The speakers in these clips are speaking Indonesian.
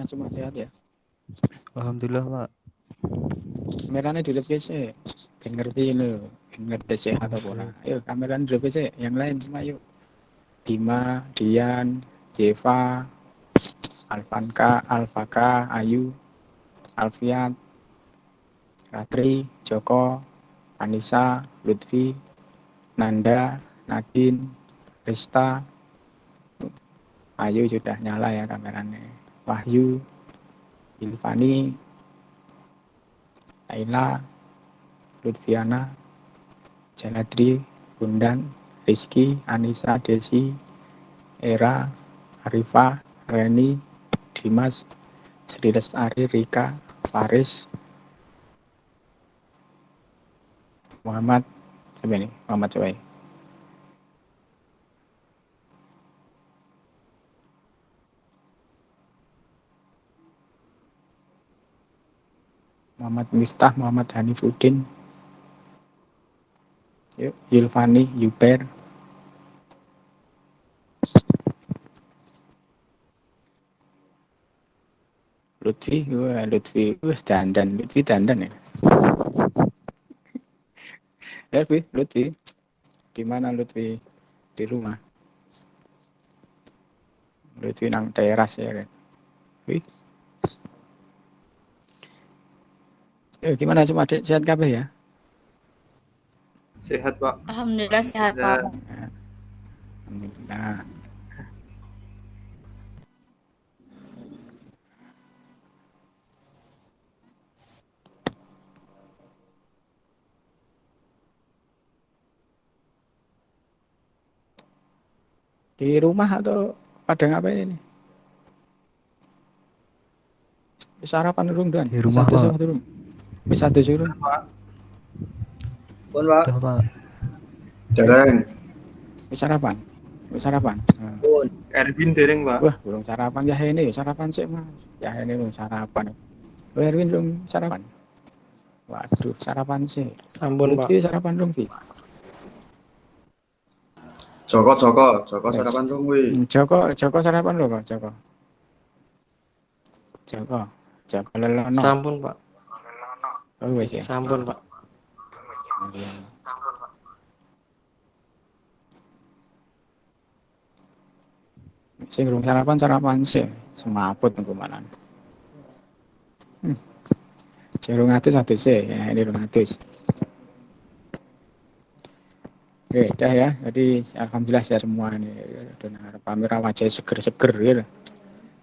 semua sehat ya? Alhamdulillah, Pak. Kameranya di sih. Ben ngerti lo, ngerti sehat apa ora. Ayo kameranya di sih. Yang lain semua yuk. Bima, Dian, Jeva, Alvanka, Alfaka, Ayu, Alfian, Ratri, Joko, Anissa, Lutfi, Nanda, Nadine, Rista, Ayu sudah nyala ya kameranya. Wahyu, Ilvani, Laila, Lutfiana, Janadri, Bundan, Rizky, Anissa, Desi, Era, Arifa, Reni, Dimas, Sri Lestari, Rika, Faris, Muhammad, siapa ini? Muhammad siapa ini? Muhammad Miftah, Muhammad Hanifuddin, Yulfani, Yuper, Lutfi dandan ya. Lutfi, di mana Lutfi? Di rumah. Lutfi nang teras ya kan. Wih. Gimana cuma sehat kabeh ya? Sehat, Pak. Alhamdulillah sehat, Pak. Alhamdulillah. Di rumah atau pada ngapain ini? Sarapan dulu dan Di rumah, satu Pak. dulu. Satu dulu. Pak. Pun, Pak. Udah, Pak. Dereng. Sarapan. Sarapan. Pun. Erwin dereng, Pak. Wah, belum sarapan ya ini sarapan sih mas. Ya ini belum sarapan. Erwin belum sarapan. Waduh, sarapan sih. Ampun, Pak. Lutfi sarapan dong, Vi. Joko sarapan dong wi. Joko sarapan lo kok, Joko. Joko lelono. Sampun, Pak. Oh, wes ya. Sampun, Pak. Sing rung sarapan sih. Semaput nunggu mana. Jerung atus satu sih, ya ini rung atus. Oke, dah ya. Jadi alhamdulillah ya semua ini. Dan pamer wajah seger-seger gitu.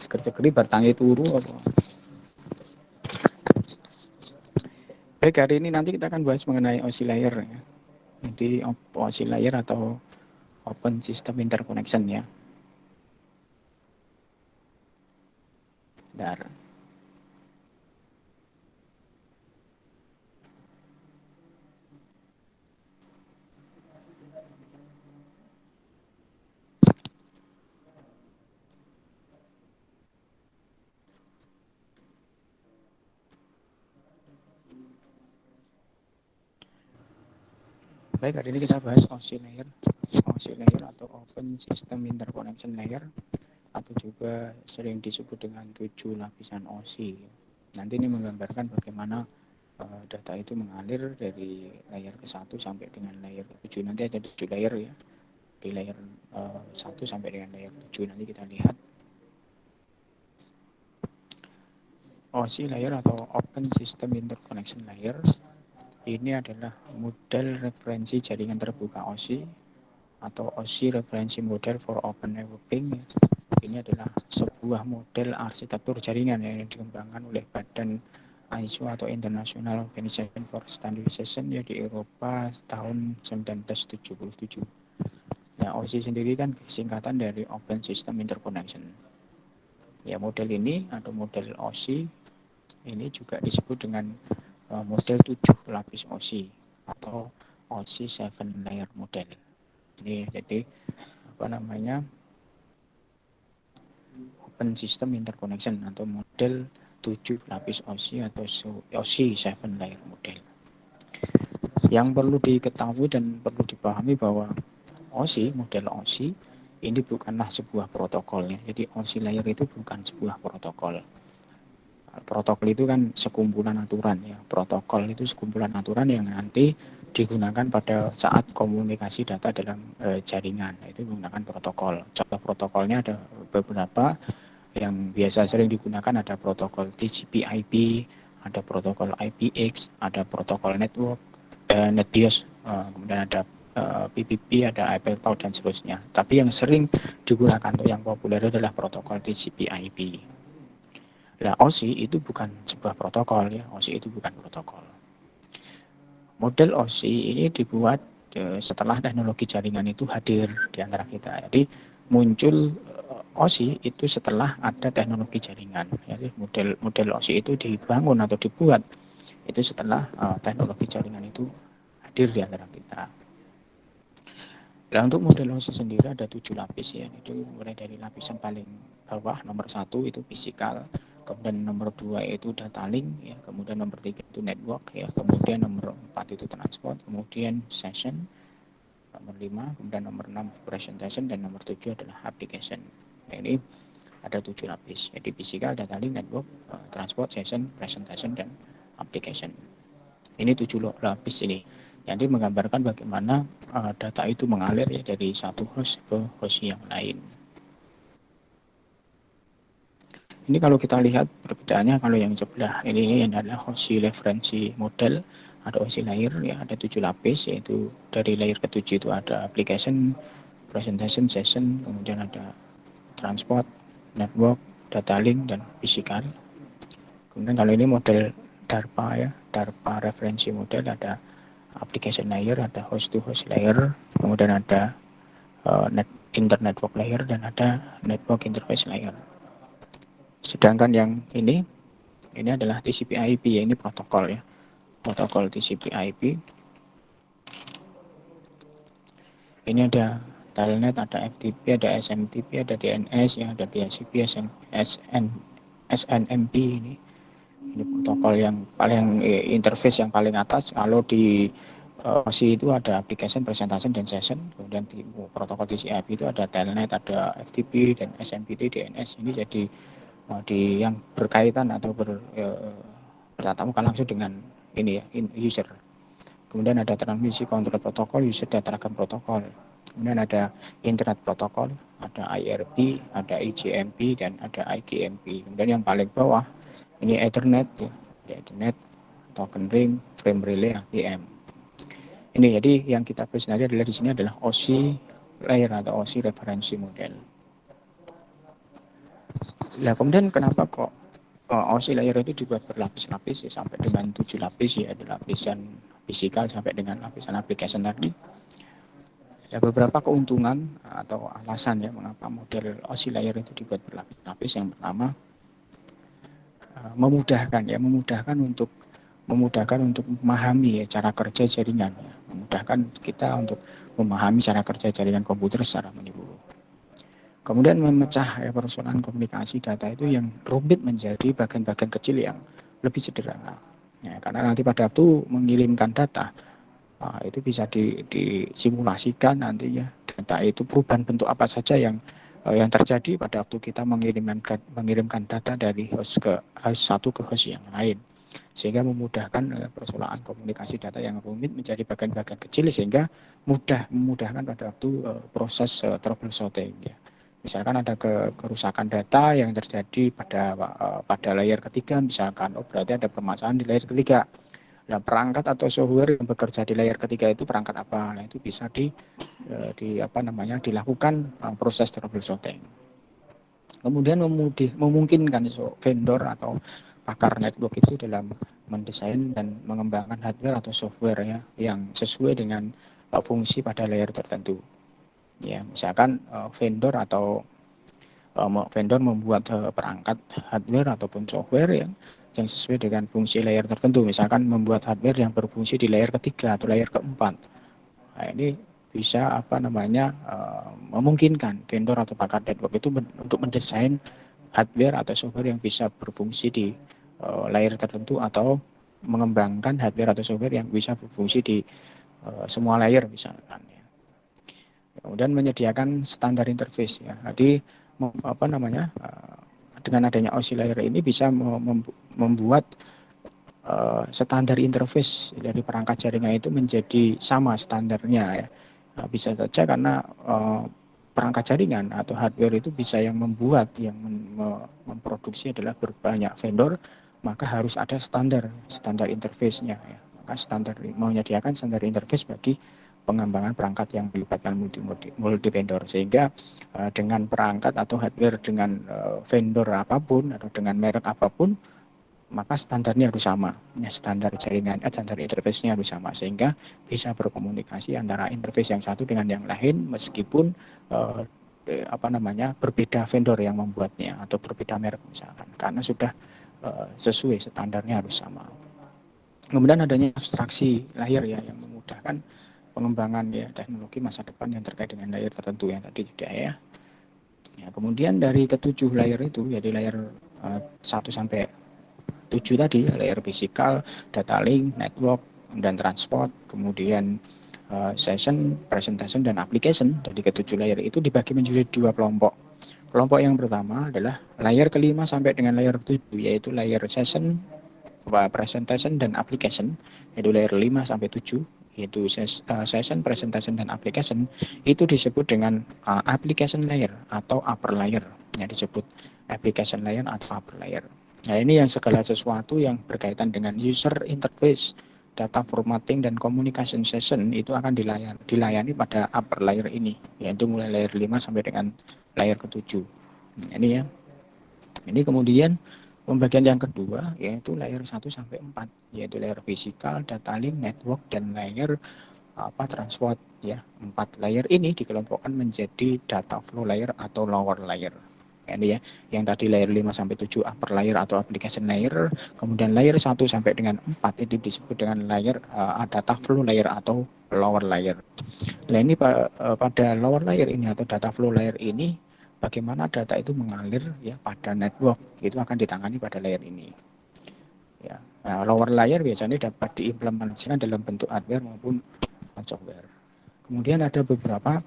Seger-seger bertangi turu apa. Baik, hari ini nanti kita akan bahas mengenai OSI layer ya. Jadi OSI layer atau Open System Interconnection ya. Bentar. Baik, hari ini kita bahas OSI layer atau Open System Interconnection Layer atau juga sering disebut dengan 7 lapisan OSI. Nanti ini menggambarkan bagaimana data itu mengalir dari layer ke-1 sampai dengan layer ke-7. Nanti ada 7 layer ya. Di layer 1 sampai dengan layer 7 nanti kita lihat. OSI layer atau Open System Interconnection Layer ini adalah model referensi jaringan terbuka OSI atau OSI referensi model for open networking. Ini adalah sebuah model arsitektur jaringan yang dikembangkan oleh Badan ISO atau International Organization for Standardization ya di Eropa tahun 1977. Nah, OSI sendiri kan singkatan dari Open System Interconnection. Ya, model ini atau model OSI ini juga disebut dengan model 7 lapis OSI atau OSI 7 layer model. Ini jadi apa namanya Open System Interconnection atau model 7 lapis OSI atau OSI 7 layer model. Yang perlu diketahui dan perlu dipahami bahwa OSI, model OSI ini bukanlah sebuah protokol ya. Jadi OSI layer itu bukan sebuah protokol. Protokol itu kan sekumpulan aturan ya. Protokol itu sekumpulan aturan yang nanti digunakan pada saat komunikasi data dalam jaringan. Itu menggunakan protokol. Contoh protokolnya ada beberapa yang biasa sering digunakan, ada protokol TCP/IP, ada protokol IPX, ada protokol network, NetBIOS, kemudian ada PPP, ada AppleTalk dan seterusnya. Tapi yang sering digunakan atau yang populer adalah protokol TCP/IP. Nah, OSI itu bukan sebuah protokol ya, OSI itu bukan protokol. Model OSI ini dibuat setelah teknologi jaringan itu hadir di antara kita. Jadi muncul OSI itu setelah ada teknologi jaringan. Jadi model OSI itu dibangun atau dibuat itu setelah teknologi jaringan itu hadir di antara kita. Nah, untuk model OSI sendiri ada 7 lapis ya. Itu mulai dari lapisan paling bawah, nomor 1 itu fisikal, kemudian nomor 2 itu data link ya, kemudian nomor 3 itu network ya, kemudian nomor 4 itu transport, kemudian session, nomor 5, kemudian nomor 6 presentation, dan nomor 7 adalah application. Nah, ini ada 7 lapis. Jadi fisikal, data link, network, transport, session, presentation, dan application. Ini 7 lapis ini. Jadi menggambarkan bagaimana data itu mengalir ya dari satu host ke host yang lain. Ini kalau kita lihat perbedaannya, kalau yang sebelah ini adalah OSI referensi model, ada OSI layer ya, ada 7 lapis, yaitu dari layer ke-7 itu ada application, presentation, session, kemudian ada transport, network, data link, dan physical. Kemudian kalau ini model DARPA ya, DARPA referensi model, ada application layer, ada host to host layer, kemudian ada internet network layer, dan ada network interface layer. Sedangkan yang ini adalah TCP/IP ya, ini protokol ya, protokol TCP/IP. Ini ada telnet, ada FTP, ada SMTP, ada DNS ya, ada DHCP, SNMP ini. Ini protokol yang paling interface yang paling atas. Kalau di OSI itu ada application, presentation, dan session. Kemudian di protokol TCP/IP itu ada telnet, ada FTP, dan SMPT, DNS. Ini jadi di yang berkaitan atau bertatap muka langsung dengan ini ya, user. Kemudian ada transmisi control protokol, user data ragam protokol. Kemudian ada internet protokol, ada IRP, ada IGMP, dan ada IGMP. Kemudian yang paling bawah ini Ethernet ya, Ethernet, token ring, frame relay, ATM. Ini jadi yang kita bahas nanti adalah di sini adalah OSI layer atau OSI referensi model. Nah, kemudian kenapa kok OSI layer itu dibuat berlapis-lapis ya, sampai dengan 7 lapis ya, ada lapisan fisikal sampai dengan lapisan application tadi. Ya, beberapa keuntungan atau alasan ya mengapa model OSI layer itu dibuat berlapis-lapis. Yang pertama, memudahkan untuk memahami ya, cara kerja jaringan ya. Memudahkan kita untuk memahami cara kerja jaringan komputer secara menyeluruh. Kemudian memecah ya, persoalan komunikasi data itu yang rumit menjadi bagian-bagian kecil yang lebih sederhana. Ya, karena nanti pada waktu mengirimkan data, itu bisa disimulasikan nanti ya, data itu perubahan bentuk apa saja yang terjadi pada waktu kita mengirimkan data dari host satu ke host yang lain, sehingga memudahkan persoalan komunikasi data yang rumit menjadi bagian-bagian kecil, sehingga memudahkan pada waktu proses troubleshooting ya. Misalkan ada kerusakan data yang terjadi pada layer ketiga, misalkan, berarti ada permasalahan di layer ketiga. Nah, perangkat atau software yang bekerja di layer ketiga itu perangkat apa? Nah, itu bisa dilakukan proses troubleshooting. Kemudian memungkinkan vendor atau pakar network itu dalam mendesain dan mengembangkan hardware atau software ya yang sesuai dengan fungsi pada layer tertentu. Ya, misalkan vendor membuat perangkat hardware ataupun software yang sesuai dengan fungsi layer tertentu. Misalkan membuat hardware yang berfungsi di layer ketiga atau layer keempat. Nah, ini bisa memungkinkan vendor atau pakar network itu untuk mendesain hardware atau software yang bisa berfungsi di layer tertentu, atau mengembangkan hardware atau software yang bisa berfungsi di semua layer misalkan. Kemudian menyediakan standar interface ya. Jadi dengan adanya OSI layer ini bisa membuat standar interface dari perangkat jaringan itu menjadi sama standarnya ya. Bisa saja karena perangkat jaringan atau hardware itu bisa yang membuat, yang memproduksi adalah berbanyak vendor, maka harus ada standar interface-nya ya. Maka menyediakan standar interface bagi pengembangan perangkat yang melibatkan multi vendor, sehingga dengan perangkat atau hardware dengan vendor apapun atau dengan merek apapun, maka standarnya harus sama. Ya, standar jaringan, standar interface-nya harus sama, sehingga bisa berkomunikasi antara interface yang satu dengan yang lain meskipun berbeda vendor yang membuatnya atau berbeda merek misalkan, karena sudah sesuai standarnya harus sama. Kemudian adanya abstraksi layer ya yang memudahkan pengembangan ya teknologi masa depan yang terkait dengan layer tertentu yang tadi sudah ya. Ya, kemudian dari ketujuh layer itu, jadi layer 1 sampai 7 tadi, layer fisikal, data link, network, dan transport, kemudian session, presentation, dan application. Dari ketujuh layer itu dibagi menjadi 2 kelompok. Kelompok yang pertama adalah layer kelima sampai dengan layer 7, yaitu layer session, presentation, dan application, yaitu layer 5 sampai 7, yaitu session, presentation, dan application. Itu disebut dengan application layer atau upper layer, yang disebut application layer atau upper layer. Nah, ini yang segala sesuatu yang berkaitan dengan user interface, data formatting, dan communication session itu akan dilayani pada upper layer ini, yaitu mulai layer 5 sampai dengan layer ke-7. Ini ya. Ini kemudian pembagian yang kedua yaitu layer 1 sampai 4, yaitu layer fisikal, data link, network, dan layer transport ya. 4 layer ini dikelompokkan menjadi data flow layer atau lower layer. Ini ya, yang tadi layer 5 sampai 7 upper layer atau application layer, kemudian layer 1 sampai dengan 4 itu disebut dengan layer data flow layer atau lower layer. Nah, ini pada lower layer ini atau data flow layer ini, bagaimana data itu mengalir ya pada network, itu akan ditangani pada layer ini. Ya, nah, lower layer biasanya dapat diimplementasikan dalam bentuk hardware maupun software. Kemudian ada beberapa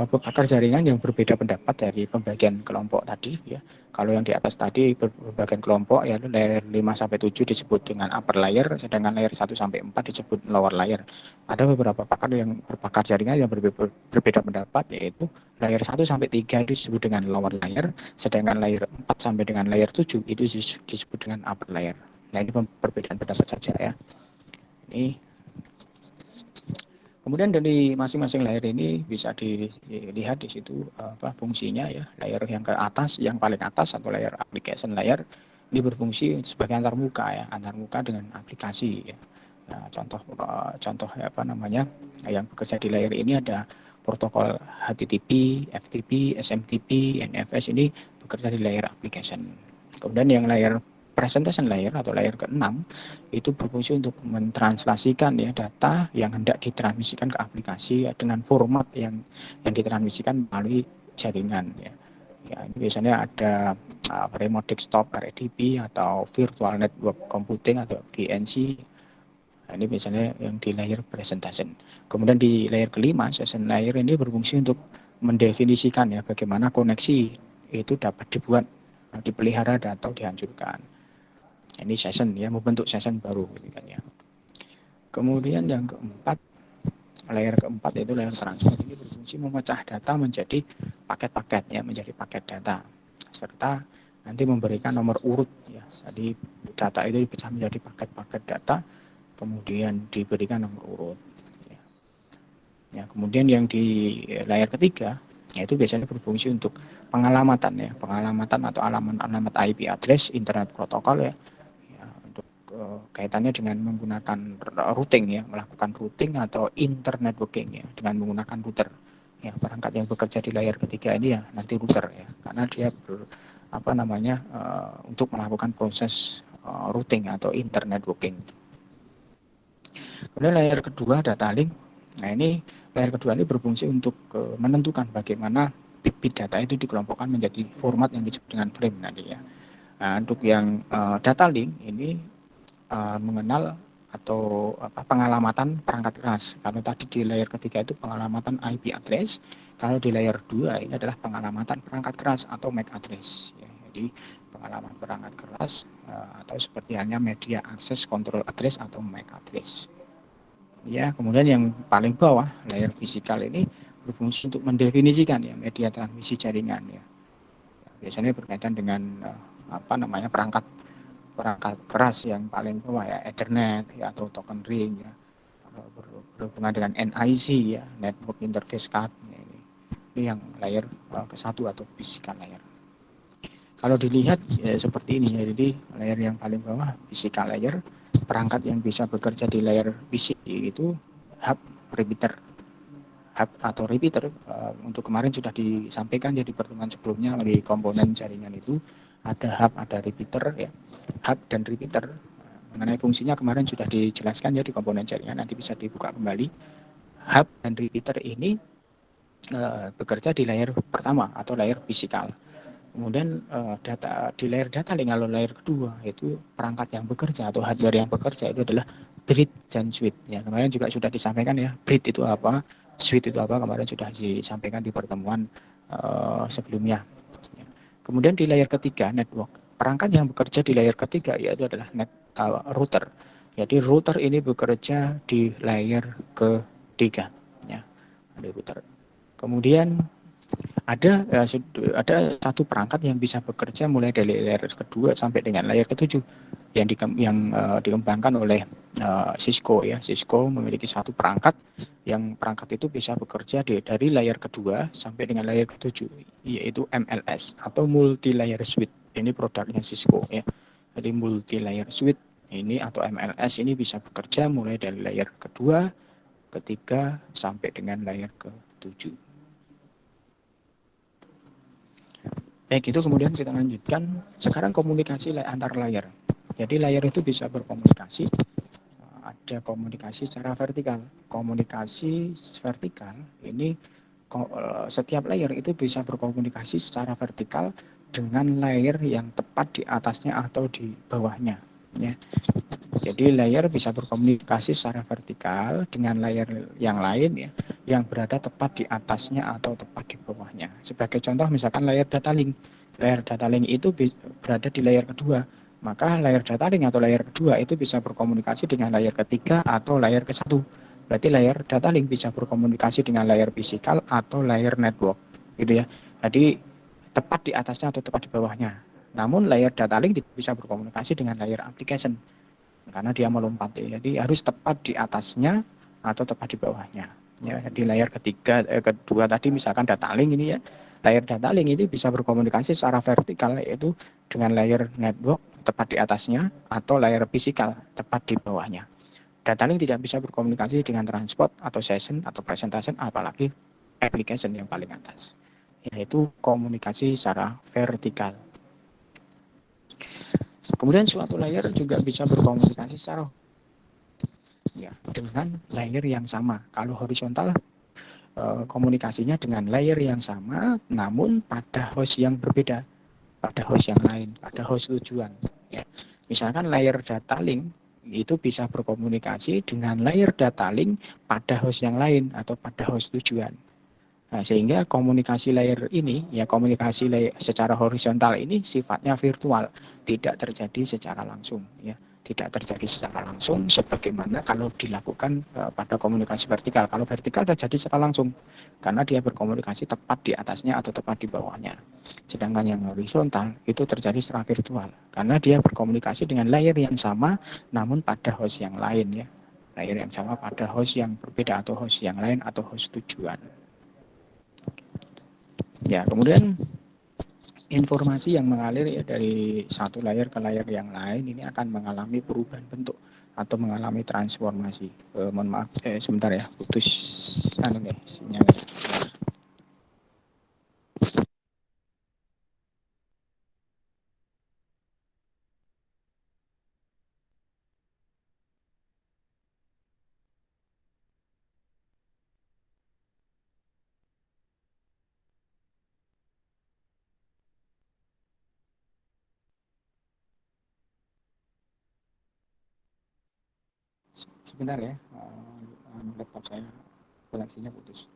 pakar jaringan yang berbeda pendapat dari pembagian kelompok tadi ya. Kalau yang di atas tadi pembagian kelompok ya layer 5 sampai 7 disebut dengan upper layer, sedangkan layer 1 sampai 4 disebut lower layer. Ada beberapa pakar jaringan yang berbeda pendapat, yaitu layer 1 sampai 3 itu disebut dengan lower layer, sedangkan layer 4 sampai dengan layer 7 itu disebut dengan upper layer. Nah, ini perbedaan pendapat saja ya. Ini kemudian dari masing-masing layer ini bisa dilihat di situ fungsinya ya. Layer yang ke atas, yang paling atas atau layer application layer ini berfungsi sebagai antarmuka ya, antarmuka dengan aplikasi ya. Nah, contoh yang bekerja di layer ini ada protokol HTTP, FTP, SMTP, NFS, ini bekerja di layer application. Kemudian yang layer presentation layer atau layer ke-6 itu berfungsi untuk mentranslasikan ya data yang hendak ditransmisikan ke aplikasi ya, dengan format yang ditransmisikan melalui jaringan ya. Ya, ini biasanya ada remote desktop RDP atau virtual network computing atau VNC. Nah, ini biasanya yang di layer presentation. Kemudian di layer kelima, session layer ini berfungsi untuk mendefinisikan ya bagaimana koneksi itu dapat dibuat, dipelihara atau dihancurkan. Ini session ya, membentuk session baru gitu kan ya. Kemudian yang keempat, layer keempat yaitu layer transport, ini berfungsi memecah data menjadi paket-paket ya, menjadi paket data, serta nanti memberikan nomor urut ya. Jadi data itu dipecah menjadi paket-paket data, kemudian diberikan nomor urut. Ya, kemudian yang di layer ketiga yaitu biasanya berfungsi untuk pengalamatan ya, pengalamatan atau alamat IP address internet protokol ya. Kaitannya dengan menggunakan routing ya, melakukan routing atau internetworking ya dengan menggunakan router. Ya, perangkat yang bekerja di layer ketiga ini ya nanti router ya, karena dia untuk melakukan proses routing atau internetworking. Kemudian layer kedua data link. Nah, ini layer kedua ini berfungsi untuk menentukan bagaimana bit data itu dikelompokkan menjadi format yang disebut dengan frame tadi ya. Nah, untuk yang data link ini mengenal atau pengalamatan perangkat keras. Kalau tadi di layer ketiga itu pengalamatan IP address, kalau di layer 2 ini adalah pengalamatan perangkat keras atau MAC address. Ya, jadi pengalaman perangkat keras atau seperti halnya media access control address atau MAC address. Ya, kemudian yang paling bawah layer fisikal ini berfungsi untuk mendefinisikan ya media transmisi jaringan ya. Biasanya berkaitan dengan perangkat keras yang paling bawah ya, Ethernet ya, atau token ring ya, berhubungan dengan NIC ya, Network Interface Card ya, ini yang layer ke-1 atau physical layer. Kalau dilihat ya, seperti ini ya, jadi layer yang paling bawah physical layer, perangkat yang bisa bekerja di layer fisik itu hub, repeater. Hub atau repeater untuk kemarin sudah disampaikan ya di pertemuan sebelumnya di komponen jaringan itu ada hub, ada repeater ya. Hub dan repeater mengenai fungsinya kemarin sudah dijelaskan ya di komponen jaringan, nanti bisa dibuka kembali. Hub dan repeater ini bekerja di layer pertama atau layer fisikal. Kemudian data di layer data link, kalau layer kedua itu perangkat yang bekerja atau hardware yang bekerja itu adalah bridge dan switch. Ya, kemarin juga sudah disampaikan ya, bridge itu apa, switch itu apa, kemarin sudah disampaikan di pertemuan sebelumnya. Ya. Kemudian di layer ketiga network, perangkat yang bekerja di layer ketiga yaitu adalah router. Jadi router ini bekerja di layer ketiga. Ya, ada router. Kemudian ada satu perangkat yang bisa bekerja mulai dari layer kedua sampai dengan layer ketujuh yang dikembangkan oleh Cisco ya. Cisco memiliki satu perangkat yang perangkat itu bisa bekerja dari layer kedua sampai dengan layer ketujuh, yaitu MLS atau multi layer switch. Ini produknya Cisco ya. Jadi multi layer switch ini atau MLS ini bisa bekerja mulai dari layer kedua, ketiga sampai dengan layer ketujuh. Baik, itu kemudian kita lanjutkan. Sekarang komunikasi antar layer. Jadi layer itu bisa berkomunikasi. Ada komunikasi secara vertikal. Komunikasi vertikal ini setiap layer itu bisa berkomunikasi secara vertikal dengan layer yang tepat di atasnya atau di bawahnya. Ya. Jadi layer bisa berkomunikasi secara vertikal dengan layer yang lain ya, yang berada tepat di atasnya atau tepat di bawahnya. Sebagai contoh misalkan layer data link. Layer data link itu berada di layer kedua. Maka layer data link atau layer kedua itu bisa berkomunikasi dengan layer ketiga atau layer ke-1. Berarti layer data link bisa berkomunikasi dengan layer fisikal atau layer network. Gitu ya. Jadi tepat di atasnya atau tepat di bawahnya. Namun layer data link tidak bisa berkomunikasi dengan layer application karena dia melompat ya. Jadi harus tepat di atasnya atau tepat di bawahnya. Ya, di layer kedua tadi misalkan data link ini ya. Layer data link ini bisa berkomunikasi secara vertikal yaitu dengan layer network tepat di atasnya atau layer fisikal tepat di bawahnya. Data link tidak bisa berkomunikasi dengan transport atau session atau presentation apalagi application yang paling atas. Yaitu komunikasi secara vertikal. Kemudian suatu layer juga bisa berkomunikasi secara ya, dengan layer yang sama. Kalau horizontal komunikasinya dengan layer yang sama namun pada host yang berbeda, pada host yang lain, pada host tujuan. Ya. Misalkan layer data link itu bisa berkomunikasi dengan layer data link pada host yang lain atau pada host tujuan. Nah, sehingga komunikasi layer ini, ya komunikasi layer secara horizontal ini sifatnya virtual, tidak terjadi secara langsung, ya, tidak terjadi secara langsung, sebagaimana kalau dilakukan pada komunikasi vertikal. Kalau vertikal terjadi secara langsung, karena dia berkomunikasi tepat di atasnya atau tepat di bawahnya. Sedangkan yang horizontal itu terjadi secara virtual, karena dia berkomunikasi dengan layer yang sama, namun pada host yang lain, ya, layer yang sama pada host yang berbeda atau host yang lain atau host tujuan. Ya, kemudian informasi yang mengalir ya dari satu layer ke layer yang lain ini akan mengalami perubahan bentuk atau mengalami transformasi. Mohon maaf, sebentar ya, putus sinyalnya. Sebentar ya, laptop saya koneksinya putus.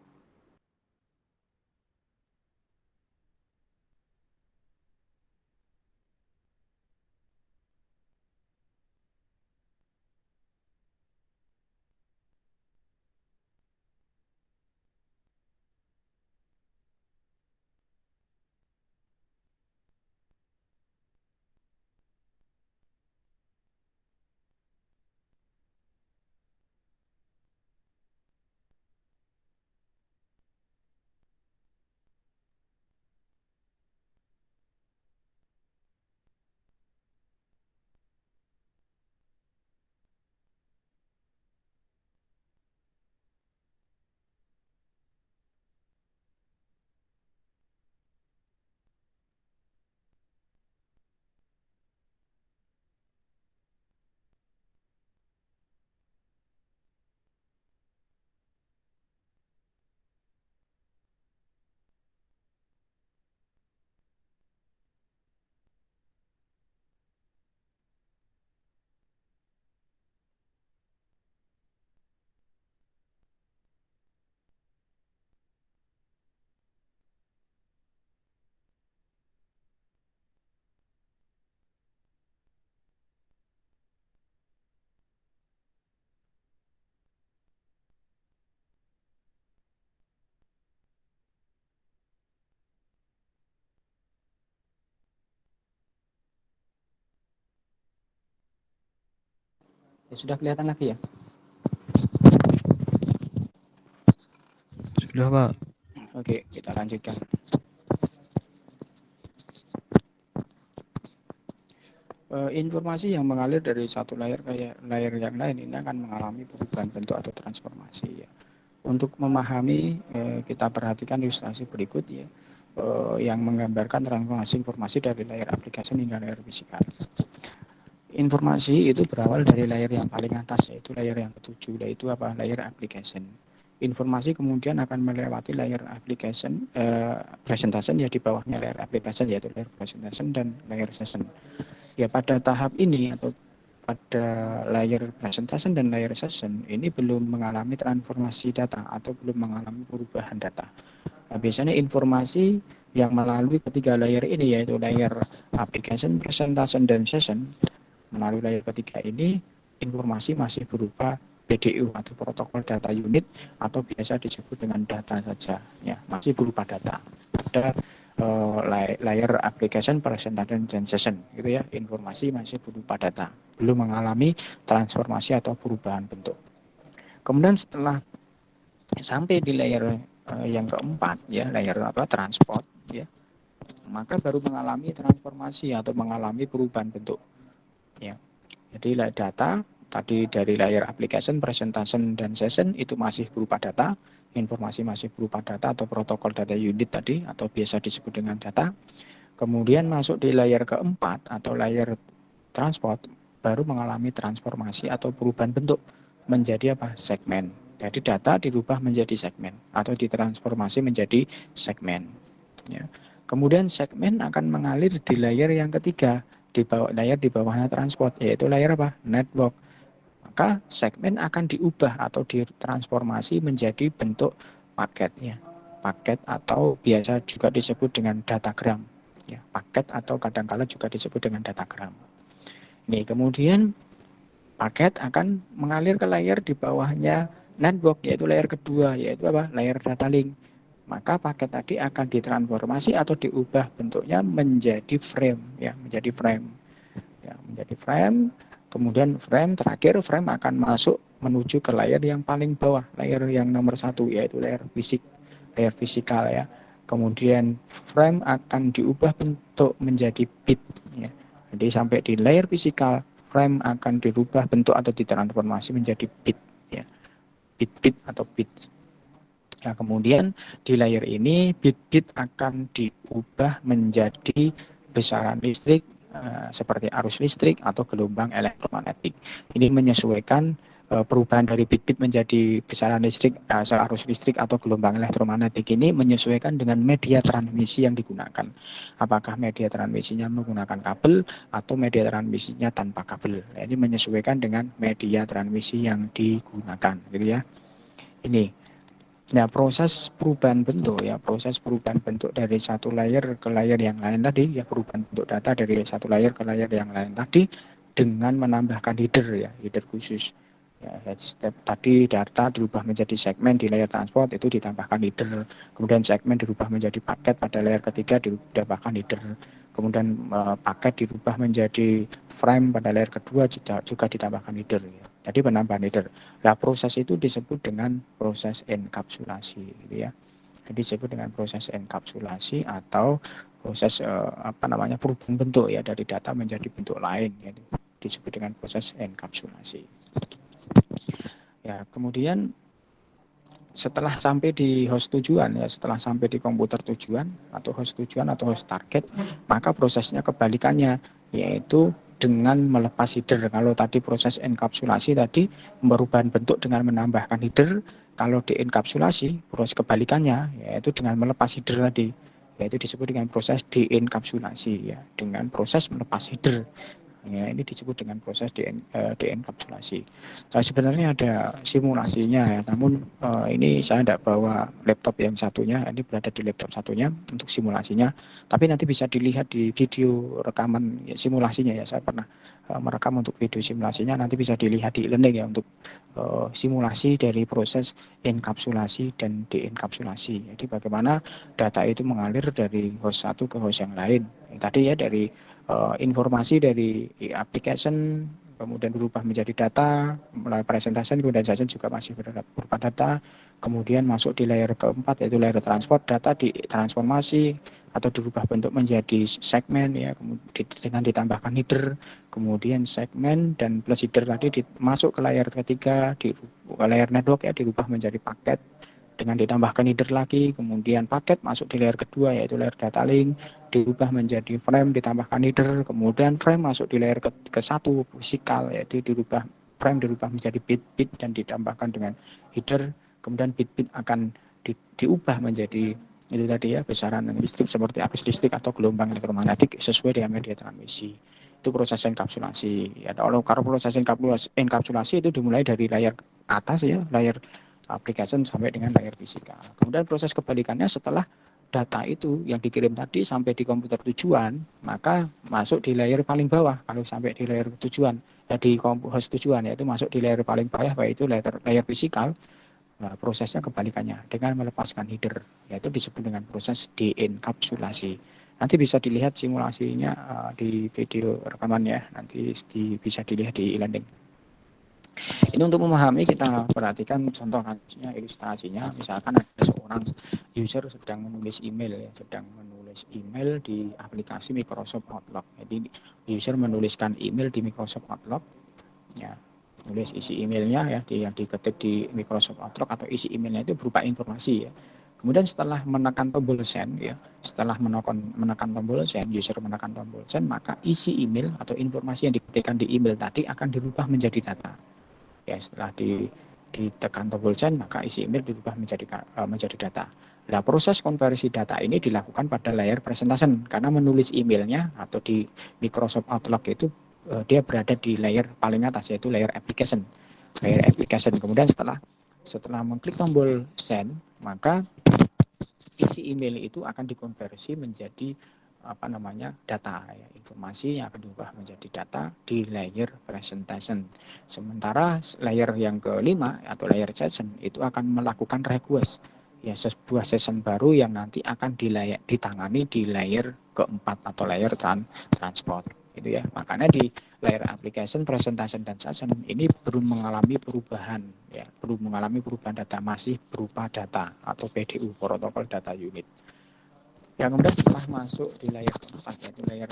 Ya, sudah kelihatan lagi ya? Sudah, Pak. Oke, kita lanjutkan. Informasi yang mengalir dari satu layar ke layar yang lain ini akan mengalami perubahan bentuk atau transformasi ya. Untuk memahami, kita perhatikan ilustrasi berikut ya, yang menggambarkan transformasi informasi dari layar aplikasi hingga layar fisikal. Informasi itu berawal dari layar yang paling atas, yaitu layar yang ketujuh, yaitu apa? Layar application. Informasi kemudian akan melewati layar application, presentation ya, di bawahnya layar application yaitu layar presentation dan layar session. Ya, pada tahap ini atau pada layar presentation dan layar session ini belum mengalami transformasi data atau belum mengalami perubahan data. Nah, biasanya informasi yang melalui ketiga layar ini yaitu layar application, presentation, dan session, melalui layar ketiga ini informasi masih berupa PDU atau protokol data unit atau biasa disebut dengan data saja ya, masih berupa data. Pada layar application, presentation, dan session gitu ya, informasi masih berupa data, belum mengalami transformasi atau perubahan bentuk. Kemudian setelah sampai di layar yang keempat ya, layar transport ya, maka baru mengalami transformasi atau mengalami perubahan bentuk ya. Jadi data tadi dari layar application, presentation, dan session itu masih berupa data, informasi masih berupa data atau protokol data unit tadi atau biasa disebut dengan data. Kemudian masuk di layar keempat atau layar transport baru mengalami transformasi atau perubahan bentuk menjadi apa? Segmen. Jadi data dirubah menjadi segmen atau ditransformasi menjadi segmen. Ya. Kemudian segmen akan mengalir di layar yang ketiga, di bawah layar di bawahnya transport, yaitu layar apa? Network. Maka segmen akan diubah atau ditransformasi menjadi bentuk paket ya. Paket atau biasa juga disebut dengan datagram. Ya, paket atau kadangkala juga disebut dengan datagram. Ini kemudian paket akan mengalir ke layar di bawahnya network, yaitu layar kedua, yaitu apa? Layar data link. Maka paket tadi akan ditransformasi atau diubah bentuknya menjadi frame ya, menjadi frame. Ya, menjadi frame. Kemudian frame terakhir, frame akan masuk menuju ke layar yang paling bawah, layar yang nomor 1 yaitu layar fisikal ya. Kemudian frame akan diubah bentuk menjadi bit ya. Jadi sampai di layar fisikal, frame akan dirubah bentuk atau ditransformasi menjadi bit ya. Bit-bit atau bit. Ya, kemudian di layar ini bit-bit akan diubah menjadi besaran listrik seperti arus listrik atau gelombang elektromagnetik. Ini menyesuaikan perubahan dari bit-bit menjadi besaran listrik, arus listrik atau gelombang elektromagnetik ini menyesuaikan dengan media transmisi yang digunakan. Apakah media transmisinya menggunakan kabel atau media transmisinya tanpa kabel. Nah, ini menyesuaikan dengan media transmisi yang digunakan, gitu ya. Ini. Nah, proses perubahan bentuk ya, proses perubahan bentuk dari satu layar ke layar yang lain tadi ya, perubahan bentuk data dari satu layar ke layar yang lain tadi dengan menambahkan header ya, header khusus. Ya, step tadi data dirubah menjadi segmen di layar transport itu ditambahkan header, kemudian segmen dirubah menjadi paket pada layar ketiga ditambahkan header, kemudian paket dirubah menjadi frame pada layar kedua juga ditambahkan header ya. Jadi penambahan header. Nah, proses itu disebut dengan proses enkapsulasi gitu ya. Jadi disebut dengan proses enkapsulasi atau proses perubahan bentuk ya, dari data menjadi bentuk lain ya. Disebut dengan proses enkapsulasi. Ya, kemudian setelah sampai di host tujuan ya, setelah sampai di komputer tujuan atau host tujuan atau host target, maka prosesnya kebalikannya, yaitu dengan melepas header. Kalau tadi proses enkapsulasi tadi perubahan bentuk dengan menambahkan header, kalau dienkapsulasi proses kebalikannya yaitu dengan melepas header tadi, yaitu disebut dengan proses dienkapsulasi ya, dengan proses melepas header. Ya, ini disebut dengan proses dienkapsulasi. Sebenarnya ada simulasinya ya, namun ini saya tidak bawa laptop yang satunya, ini berada di laptop satunya untuk simulasinya. Tapi nanti bisa dilihat di video rekaman ya, simulasinya ya, saya pernah merekam untuk video simulasinya, nanti bisa dilihat di e-learning ya untuk simulasi dari proses enkapsulasi dan dienkapsulasi. Jadi bagaimana data itu mengalir dari host satu ke host yang lain. Tadi ya dari informasi dari application, kemudian berubah menjadi data, melalui presentasi, kemudian session juga masih berupa data, kemudian masuk di layer keempat yaitu layer transport, data ditransformasi atau dirubah bentuk menjadi segmen ya, kemudian dengan ditambahkan header, kemudian segmen dan plus header tadi masuk ke layer ketiga, di layer network ya, dirubah menjadi paket dengan ditambahkan header lagi, kemudian paket masuk di layer kedua yaitu layer data link, dirubah menjadi frame ditambahkan header, kemudian frame masuk di layer ke satu fisikal yaitu dirubah menjadi bit-bit dan ditambahkan dengan header, kemudian bit-bit akan diubah menjadi itu tadi ya, besaran listrik seperti arus listrik atau gelombang elektromagnetik sesuai dengan media transmisi. Itu proses enkapsulasi. Ya, kalau proses enkapsulasi itu dimulai dari layer atas ya, layer application sampai dengan layer fisikal. Kemudian proses kebalikannya setelah data itu yang dikirim tadi sampai di komputer tujuan, maka masuk di layer paling bawah. Kalau sampai di layer tujuan, di host tujuan yaitu masuk di layer paling bawah, yaitu layer fisikal. Nah, prosesnya kebalikannya dengan melepaskan header, yaitu disebut dengan proses dienkapsulasi. Nanti bisa dilihat simulasinya di video rekamannya, nanti bisa dilihat di e-learning. Ini untuk memahami kita perhatikan contoh kasusnya, ilustrasinya. Misalkan ada seorang user sedang menulis email ya, sedang menulis email di aplikasi Microsoft Outlook. Jadi user menuliskan email di Microsoft Outlook, ya, tulis isi emailnya ya, yang diketik di Microsoft Outlook atau isi emailnya itu berupa informasi ya. Kemudian setelah menekan tombol send ya, setelah menekan tombol send, user menekan tombol send, maka isi email atau informasi yang diketikkan di email tadi akan dirubah menjadi data. Ya, setelah ditekan tombol send, maka isi email dirubah menjadi data. Nah, proses konversi data ini dilakukan pada layer presentation karena menulis emailnya atau di Microsoft Outlook itu dia berada di layer paling atas yaitu layer application. Layer application. Kemudian setelah mengklik tombol send, maka isi email itu akan dikonversi menjadi data ya, informasi yang akan diubah menjadi data di layer presentation. Sementara layer yang kelima atau layer session itu akan melakukan request ya, sebuah session baru yang nanti akan ditangani di layer keempat atau layer transport itu ya. Makanya di layer application, presentation dan session ini belum mengalami perubahan ya, belum mengalami perubahan data, masih berupa data atau PDU, protokol data unit. Yang kemudian setelah masuk di layer keempat yaitu layer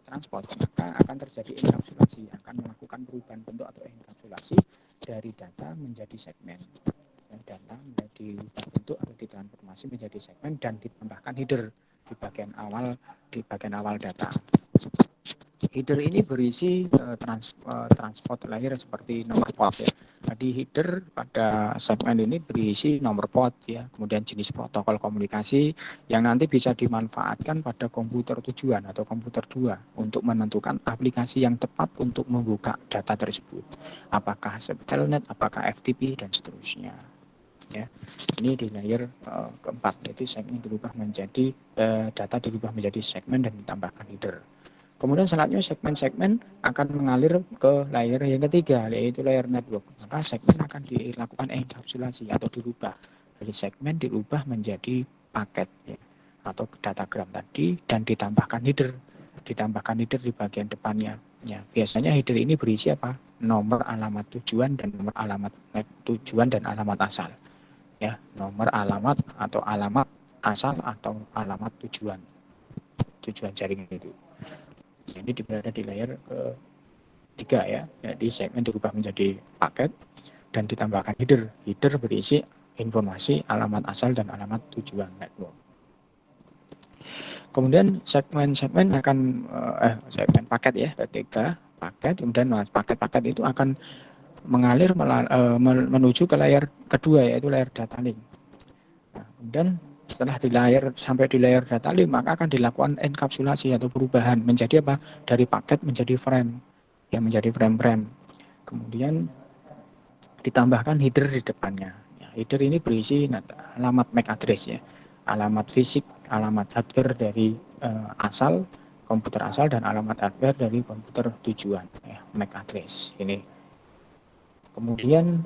transport, maka akan terjadi enkapsulasi, akan melakukan perubahan bentuk atau enkapsulasi dari data menjadi segmen. Data menjadi bentuk atau ditransformasi menjadi segmen dan ditambahkan header di bagian awal data. Header ini berisi transport layer seperti nomor port ya. Jadi header pada segmen ini berisi nomor port ya, kemudian jenis protokol komunikasi yang nanti bisa dimanfaatkan pada komputer tujuan atau komputer 2 untuk menentukan aplikasi yang tepat untuk membuka data tersebut. Apakah Telnet, apakah FTP dan seterusnya. Ya, ini di layer keempat, yaitu segmen dirubah menjadi data dirubah menjadi segmen dan ditambahkan header. Kemudian selanjutnya segmen-segmen akan mengalir ke layer yang ketiga, yaitu layer network. Maka segmen akan dilakukan enkapsulasi atau dirubah dari segmen dirubah menjadi paket ya, atau datagram tadi dan ditambahkan header di bagian depannya. Ya, biasanya header ini berisi apa? Nomor alamat tujuan dan nomor alamat tujuan dan alamat asal. Ya, nomor alamat atau alamat asal atau alamat tujuan jaringan itu. Ini berada di layer ketiga ya. Jadi segmen dirubah menjadi paket dan ditambahkan header. Header berisi informasi alamat asal dan alamat tujuan network. Kemudian segmen-segmen akan segmen paket ya, ketiga paket. Kemudian paket-paket itu akan mengalir menuju ke layer kedua yaitu layer data link. Nah, kemudian setelah sampai di layer data link, maka akan dilakukan enkapsulasi atau perubahan menjadi apa? Dari paket menjadi frame. Ya, menjadi frame-frame. Kemudian ditambahkan header di depannya. Ya, header ini berisi alamat MAC address ya. Alamat fisik, alamat hardware dari komputer asal dan alamat hardware dari komputer tujuan ya, MAC address ini. Kemudian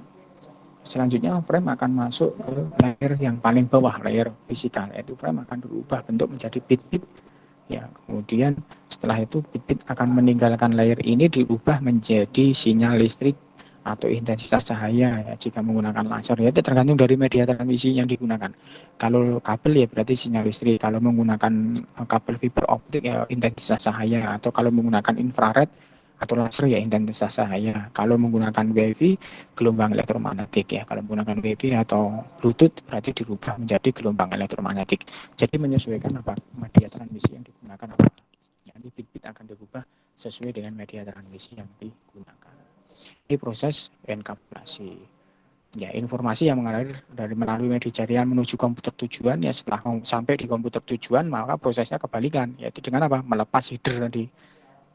selanjutnya frame akan masuk ke layer yang paling bawah, layer fisikal, yaitu frame akan berubah bentuk menjadi bit-bit Ya, kemudian setelah itu bit-bit akan meninggalkan layer ini diubah menjadi sinyal listrik atau intensitas cahaya ya, jika menggunakan laser ya itu tergantung dari media transmisi yang digunakan. Kalau kabel ya berarti sinyal listrik, kalau menggunakan kabel fiber optik ya intensitas cahaya, atau kalau menggunakan infrared atau laser ya intensitas cahaya. Kalau menggunakan WiFi gelombang elektromagnetik ya. Kalau menggunakan WiFi atau Bluetooth berarti dirubah menjadi gelombang elektromagnetik. Jadi menyesuaikan apa media transmisi yang digunakan apa. Jadi bit-bit akan dirubah sesuai dengan media transmisi yang digunakan. Ini proses enkapsulasi. Ya, informasi yang mengalir dari melalui media jaringan menuju komputer tujuan ya setelah sampai di komputer tujuan maka prosesnya kebalikan yaitu dengan apa? Melepas header tadi.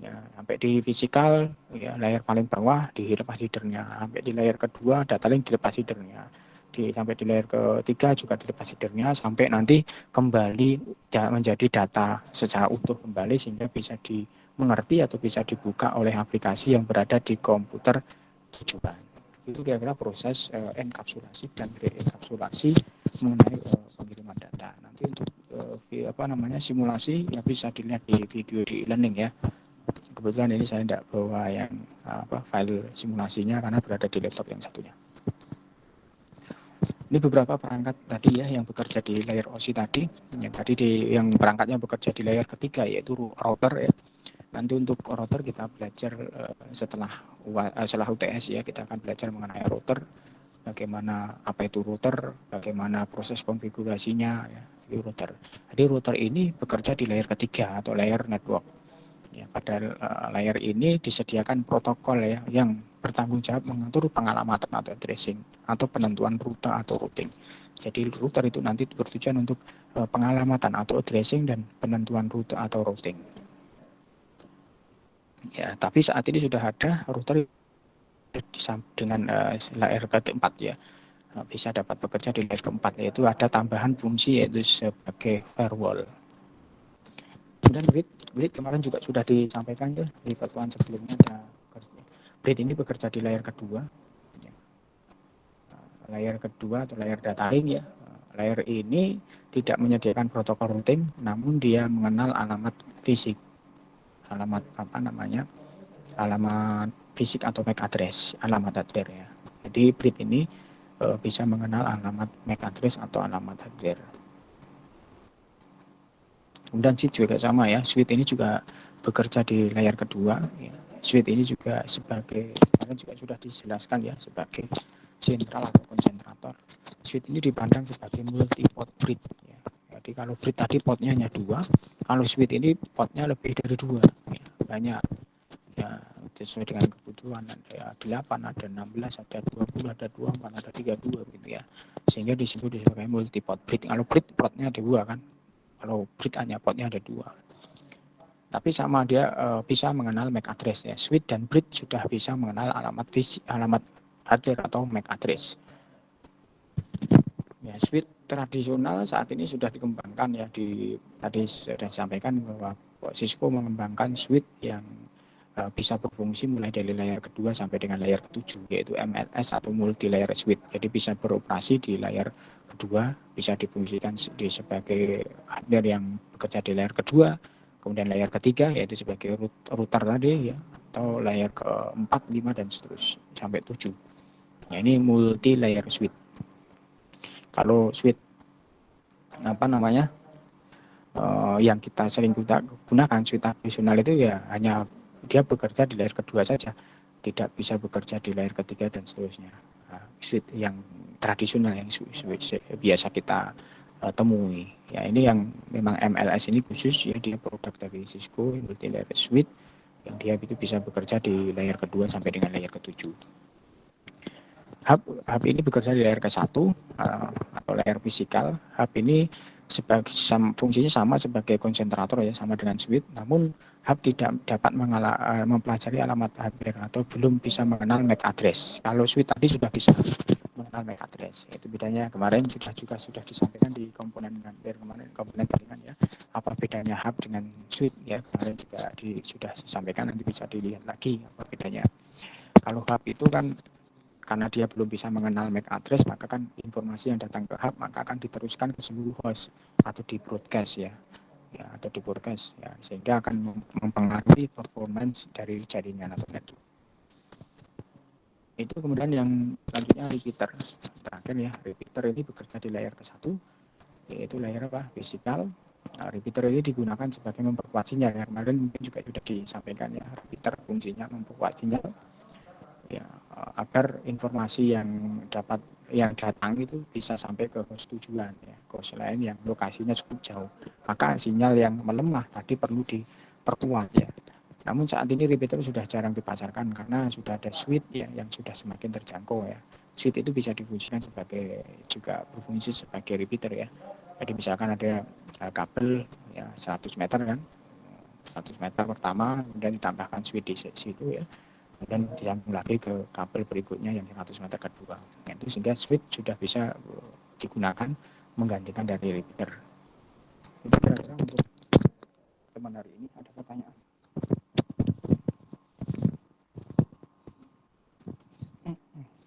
Ya, sampai di fisikal ya layar paling bawah dilepas headernya, sampai di layar kedua data link dilepas headernya. Sampai di layar ketiga juga dilepas headernya sampai nanti kembali menjadi data secara utuh kembali sehingga bisa dimengerti atau bisa dibuka oleh aplikasi yang berada di komputer tujuan. Itu kira-kira proses enkapsulasi dan deenkapsulasi mengenai pengiriman data. Nanti untuk simulasi ya bisa dilihat di video di e-learning ya. Kebetulan ini saya tidak bawa yang file simulasinya karena berada di laptop yang satunya. Ini beberapa perangkat tadi ya yang bekerja di layer OSI tadi. Yang tadi yang perangkatnya bekerja di layer ketiga yaitu router ya. Nanti untuk router kita belajar setelah UTS ya, kita akan belajar mengenai router, bagaimana apa itu router, bagaimana proses konfigurasinya ya, di router. Jadi router ini bekerja di layer ketiga atau layer network. Ya, pada layer ini disediakan protokol ya yang bertanggung jawab mengatur pengalamatan atau addressing atau penentuan rute atau routing. Jadi router itu nanti bertujuan untuk pengalamatan atau addressing dan penentuan rute atau routing. Ya, tapi saat ini sudah ada router dengan layer keempat ya. Bisa dapat bekerja di layer keempat, yaitu ada tambahan fungsi yaitu sebagai firewall. Kemudian grid kemarin juga sudah disampaikan ya di pertemuan sebelumnya. Grid ini bekerja di layer kedua. Ya. Layer kedua atau layer data link ya. Layer ini tidak menyediakan protokol routing, namun dia mengenal alamat fisik. Alamat fisik atau MAC address, alamat hardware ya. Jadi grid ini bisa mengenal alamat MAC address atau alamat hardware. Kemudian switch juga sama ya, switch ini juga bekerja di layar kedua. Ya. Switch ini juga kemarin juga sudah dijelaskan ya sebagai sentral atau konsentrator. Switch ini dipandang sebagai multi-port grid. Ya. Jadi kalau grid tadi portnya hanya 2, kalau switch ini portnya lebih dari 2, ya, banyak. Ya, sesuai dengan kebutuhan ada 8, ada 16, ada 20, ada 24, ada 32 gitu ya. Sehingga disebut sebagai multi-port grid. Kalau grid portnya ada 2 kan. Kalau grid hanya portnya ada 2. Tapi sama dia bisa mengenal MAC address ya. Switch dan grid sudah bisa mengenal alamat hardware atau MAC address. Ya, switch tradisional saat ini sudah dikembangkan ya tadi sudah disampaikan bahwa Cisco mengembangkan switch yang bisa berfungsi mulai dari layar kedua sampai dengan layar ketujuh yaitu MLS atau multi layer switch. Jadi bisa beroperasi di layar kedua, bisa difungsikan sebagai hardware yang bekerja di layar kedua, kemudian layar ketiga yaitu sebagai router tadi ya, atau layar keempat, 5 dan seterusnya sampai 7. Nah, ini multi layer switch. Kalau switch yang kita sering gunakan switch tradisional itu ya hanya dia bekerja di layar kedua saja, tidak bisa bekerja di layar ketiga dan seterusnya. Switch yang tradisional yang switch biasa kita temui. Ya ini yang memang MLS ini khusus ya, dia produk dari Cisco multi layer switch yang dia itu bisa bekerja di layar kedua sampai dengan layar ketujuh. Hub ini bekerja di layar ke-1 atau layar fisikal. Hub ini fungsinya sama sebagai konsentrator ya, sama dengan switch, namun hub tidak dapat mempelajari alamat hardware atau belum bisa mengenal MAC address. Kalau switch tadi sudah bisa mengenal MAC address. Itu bedanya. Kemarin sudah disampaikan di komponen jaringan ya. Apa bedanya hub dengan switch ya, kemarin juga sudah disampaikan, nanti bisa dilihat lagi apa bedanya. Kalau hub itu kan karena dia belum bisa mengenal MAC address, maka kan informasi yang datang ke hub maka akan diteruskan ke seluruh host atau di broadcast ya. ya, atau di broadcast ya, sehingga akan mempengaruhi performance dari jaringan atau network. Itu kemudian yang selanjutnya repeater. Terakhir ya, repeater ini bekerja di layer ke-1, yaitu layer apa? Physical. Nah, repeater ini digunakan sebagai memperkuat sinyal. Ya, kemarin mungkin juga sudah disampaikan ya, repeater fungsinya memperkuat sinyal ya, agar informasi yang datang itu bisa sampai ke host tujuan ya, host lain yang lokasinya cukup jauh. Maka sinyal yang melemah tadi perlu diperkuat ya. Namun saat ini repeater sudah jarang dipasarkan karena sudah ada switch ya yang sudah semakin terjangkau ya. Switch itu bisa difungsikan sebagai, juga berfungsi sebagai repeater ya. Jadi misalkan ada kabel ya 100 meter kan, 100 meter pertama kemudian ditambahkan switch di situ ya, kemudian disambung lagi ke kabel berikutnya yang 100 meter kedua. Nah, itu sehingga switch sudah bisa digunakan menggantikan dari repeater. Itu kira-kira untuk teman hari ini. Ada pertanyaan?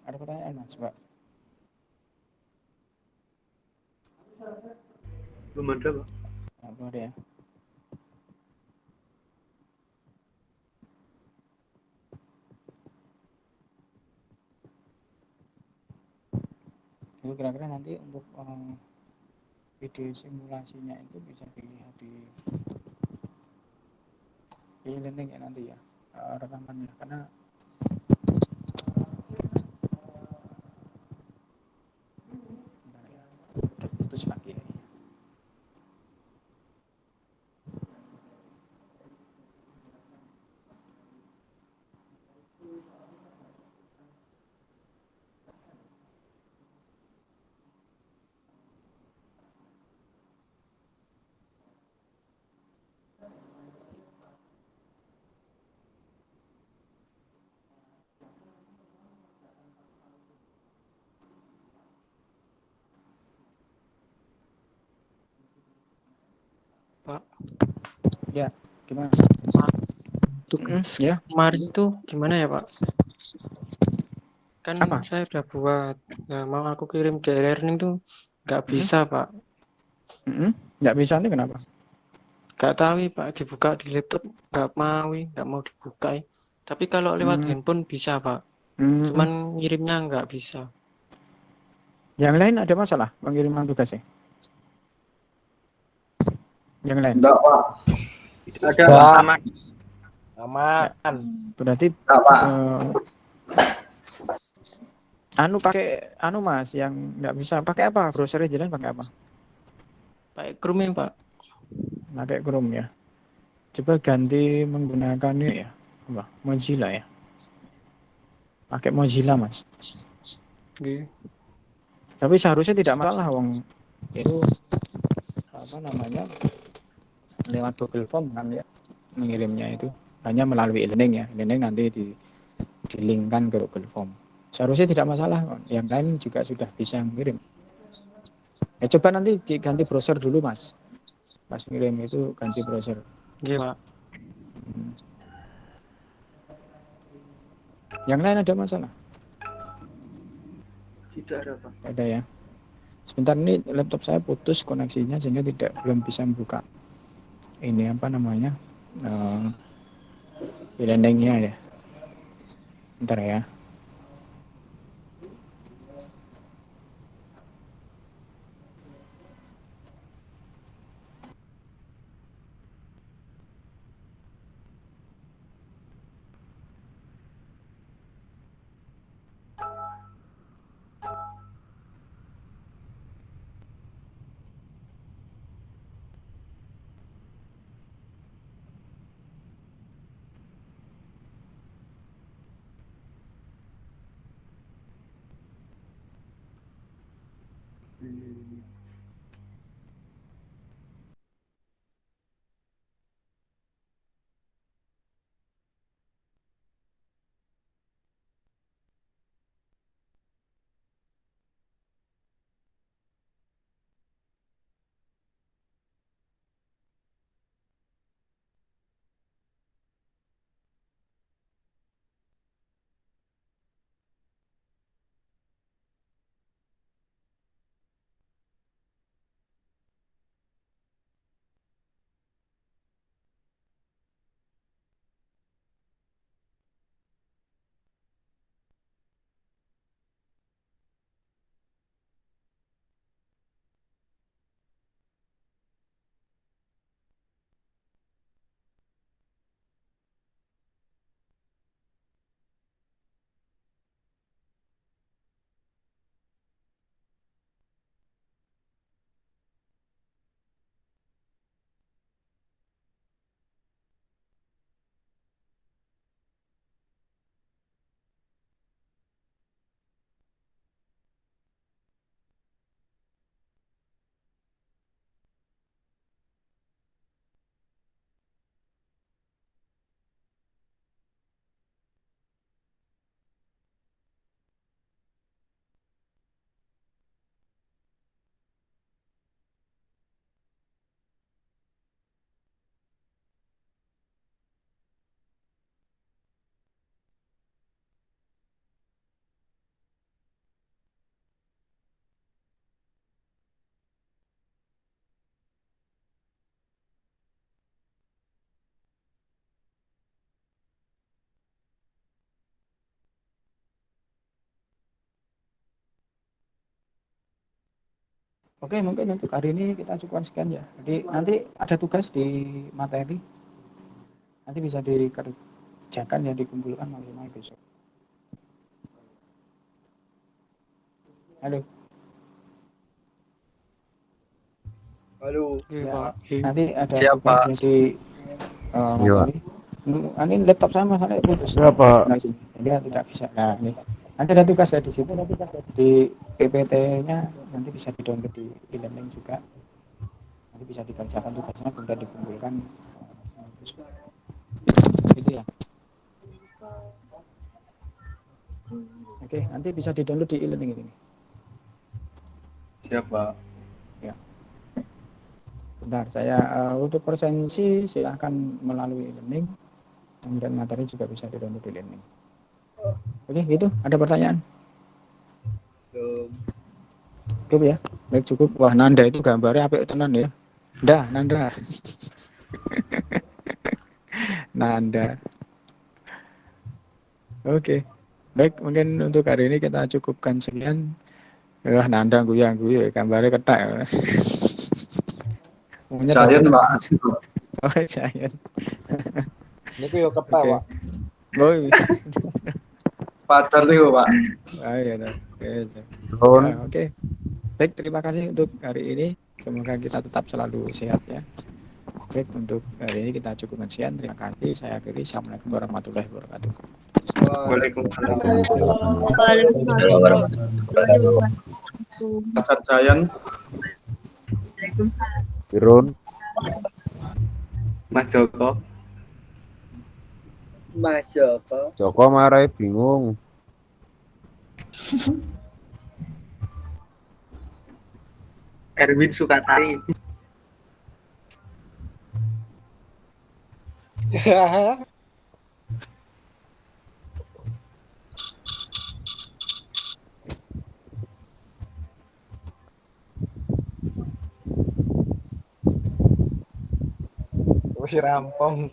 Ada pertanyaan Mas, Mbak? Belum ada, Pak. Nah, belum ada ya. Itu kira-kira nanti untuk video simulasinya itu bisa dilihat di e-learning ya nanti ya, rekamannya, karena bentar ya, putus lagi ya. Pak. Ya, gimana? Tugas Ya, kemarin tuh gimana ya Pak? Kan apa? saya udah buat, nah mau aku kirim ke e-learning tuh nggak Mm-mm. bisa Pak. Nggak bisa nih kenapa? Nggak tahu Pak, dibuka di laptop nggak mau dibuka. Tapi kalau lewat Mm, handphone bisa Pak. mm-mm. Cuman ngirimnya nggak bisa. Yang lain ada masalah pengiriman tugasnya? Yang lain? Enggak, Pak. Ada, Pak. Wah, Sama. Ya, aman. berarti Enggak, Pak. pakai Mas yang nggak bisa pakai apa? Browsernya jalan pakai apa? Pakai Chrome Pak. Pakai Chrome ya. Coba ganti menggunakan ini ya, apa? Mozilla ya. Pakai Mozilla Mas. Gitu. Tapi seharusnya tidak masalah, wong itu apa namanya, lewat Google Form kan ya, mengirimnya itu hanya melalui e-learning ya. E-learning nanti di-linkkan ke Google Form. Seharusnya tidak masalah, yang lain juga sudah bisa mengirim. Ya coba nanti diganti browser dulu Mas. Pas ngirim itu ganti browser. Gitu Pak. Yang lain ada masalah? Tidak ada, Pak. Ada ya. Sebentar, ini laptop saya putus koneksinya sehingga belum bisa membuka ini apa namanya, e-learning-nya ya. Bentar ya. Oke, mungkin untuk hari ini kita cukupkan sekian ya. Jadi nanti ada tugas di materi, nanti bisa dikerjakan ya, dikumpulkan maksimal besok. Halo. Halo. Iya, Ya, Pak. Iya. nanti ada Siap, tugas Pak. jadi Iya, Pak. materi. Ini laptop saya masalahnya putus. Iya, Pak. Nah, sini. Dia tidak bisa. Nah, ini nanti ada tugas ya di situ. Di PPT-nya nanti bisa di-download di e-learning juga. Nanti bisa dikerjakan tugasnya, kemudian dikumpulkan. Gitu ya. Oke, nanti bisa di-download di e-learning ini. Siap, Pak. Ya. Bentar, saya untuk presensi silahkan melalui e-learning. Kemudian materi juga bisa di-download di e-learning. Oke, gitu. Ada pertanyaan? Cukup ya? Baik, cukup. Wah, Nanda itu gambarnya apik tenan ya. Nanda. Nanda. Oke. Baik, mungkin untuk hari ini kita cukupkan sekian. Wah, Nanda guyang-guyu, gambarnya ketak. Maunya Giant, tahu. Pak. Oh, Giant. Niku yo kepak, Oke. Pak. Boy. Pacar tuh, Pak. Ayo, oke. Drone. Ya, oke. Baik, terima kasih untuk hari ini. Semoga kita tetap selalu sehat ya. Baik, untuk hari ini kita cukupkan sekian. Terima kasih. Saya akhiri. Assalamualaikum warahmatullahi wabarakatuh. Waalaikumsalam. Waalaikumsalam warahmatullahi wabarakatuh. Pacar Giant. Waalaikumsalam. Drone. Mas Joko. Mas Joko. Joko marai bingung. Erwin Sukatari. Wis rampung.